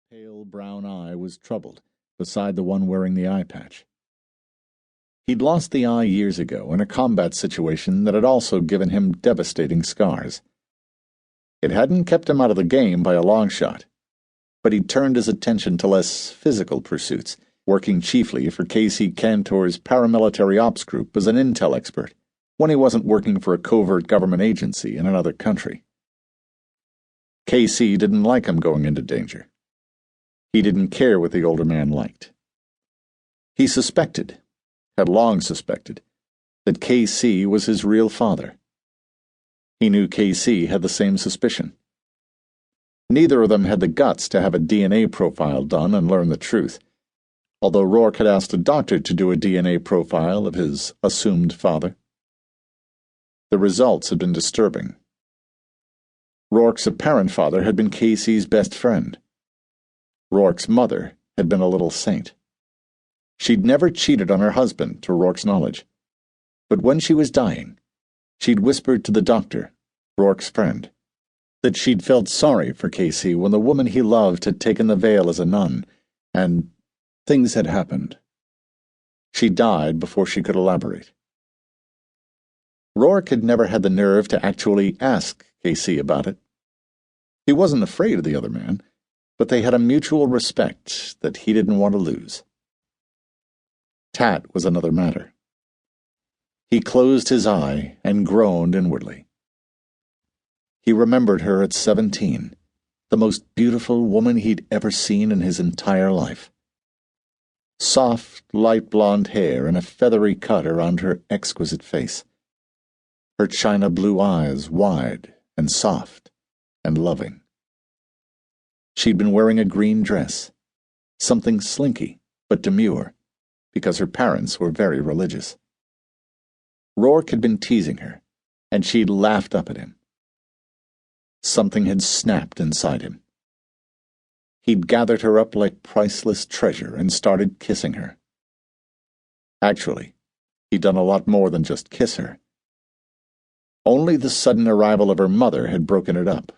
pale brown eye was troubled, beside the one wearing the eye patch. He'd lost the eye years ago in a combat situation that had also given him devastating scars. It hadn't kept him out of the game by a long shot, but he'd turned his attention to less physical pursuits, working chiefly for K.C. Cantor's paramilitary ops group as an intel expert, when he wasn't working for a covert government agency in another country. K.C. didn't like him going into danger. He didn't care what the older man liked. He had long suspected, that K.C. was his real father. He knew K.C. had the same suspicion. Neither of them had the guts to have a DNA profile done and learn the truth, although Rourke had asked a doctor to do a DNA profile of his assumed father. The results had been disturbing. Rourke's apparent father had been K.C.'s best friend. Rourke's mother had been a little saint. She'd never cheated on her husband, to Rourke's knowledge. But when she was dying, she'd whispered to the doctor, Rourke's friend, that she'd felt sorry for K.C. when the woman he loved had taken the veil as a nun, and things had happened. She died before she could elaborate. Rourke had never had the nerve to actually ask K.C. about it. He wasn't afraid of the other man, but they had a mutual respect that he didn't want to lose. Tat was another matter. He closed his eye and groaned inwardly. He remembered her at 17, the most beautiful woman he'd ever seen in his entire life. Soft, light blonde hair and a feathery cut around her exquisite face. Her china blue eyes wide and soft and loving. She'd been wearing a green dress, something slinky but demure, because her parents were very religious. Rourke had been teasing her, and she'd laughed up at him. Something had snapped inside him. He'd gathered her up like priceless treasure and started kissing her. Actually, he'd done a lot more than just kiss her. Only the sudden arrival of her mother had broken it up,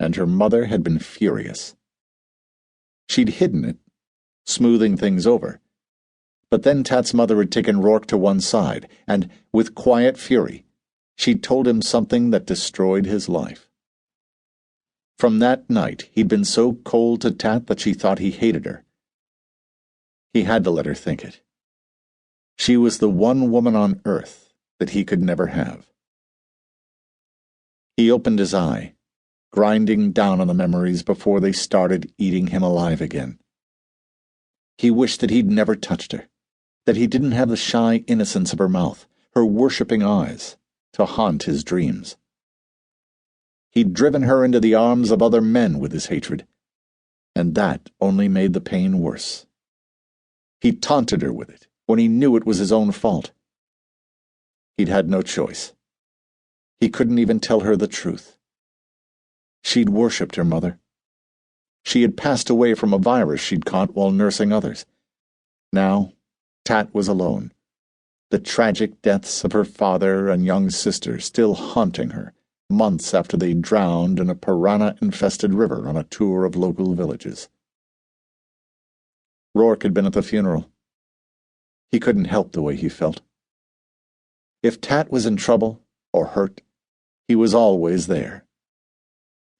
and her mother had been furious. She'd hidden it, smoothing things over, but then Tat's mother had taken Rourke to one side, and, with quiet fury, she'd told him something that destroyed his life. From that night, he'd been so cold to Tat that she thought he hated her. He had to let her think it. She was the one woman on earth that he could never have. He opened his eye, grinding down on the memories before they started eating him alive again. He wished that he'd never touched her, that he didn't have the shy innocence of her mouth, her worshipping eyes, to haunt his dreams. He'd driven her into the arms of other men with his hatred, and that only made the pain worse. He taunted her with it when he knew it was his own fault. He'd had no choice. He couldn't even tell her the truth. She'd worshipped her mother. She had passed away from a virus she'd caught while nursing others. Now, Tat was alone, the tragic deaths of her father and young sister still haunting her, months after they'd drowned in a piranha-infested river on a tour of local villages. Rourke had been at the funeral. He couldn't help the way he felt. If Tat was in trouble or hurt, he was always there.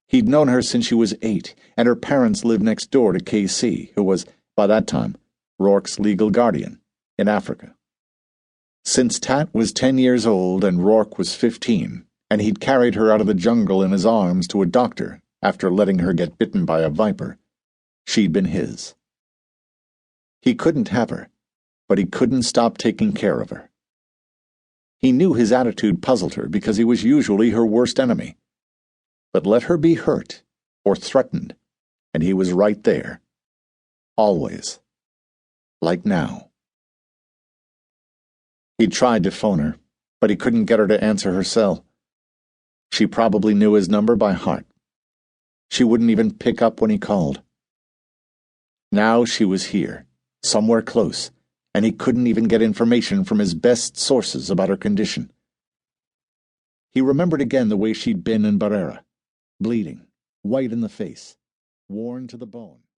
He'd known her since she was 8, and her parents lived next door to K.C., who was, by that time, Rourke's legal guardian in Africa. Since Tat was 10 years old and Rourke was 15, and he'd carried her out of the jungle in his arms to a doctor after letting her get bitten by a viper, she'd been his. He couldn't have her, but he couldn't stop taking care of her. He knew his attitude puzzled her because he was usually her worst enemy. But let her be hurt or threatened, and he was right there. Always. Like now. He tried to phone her, but he couldn't get her to answer her cell. She probably knew his number by heart. She wouldn't even pick up when he called. Now she was here, somewhere close, and he couldn't even get information from his best sources about her condition. He remembered again the way she'd been in Barrera, bleeding, white in the face, worn to the bone.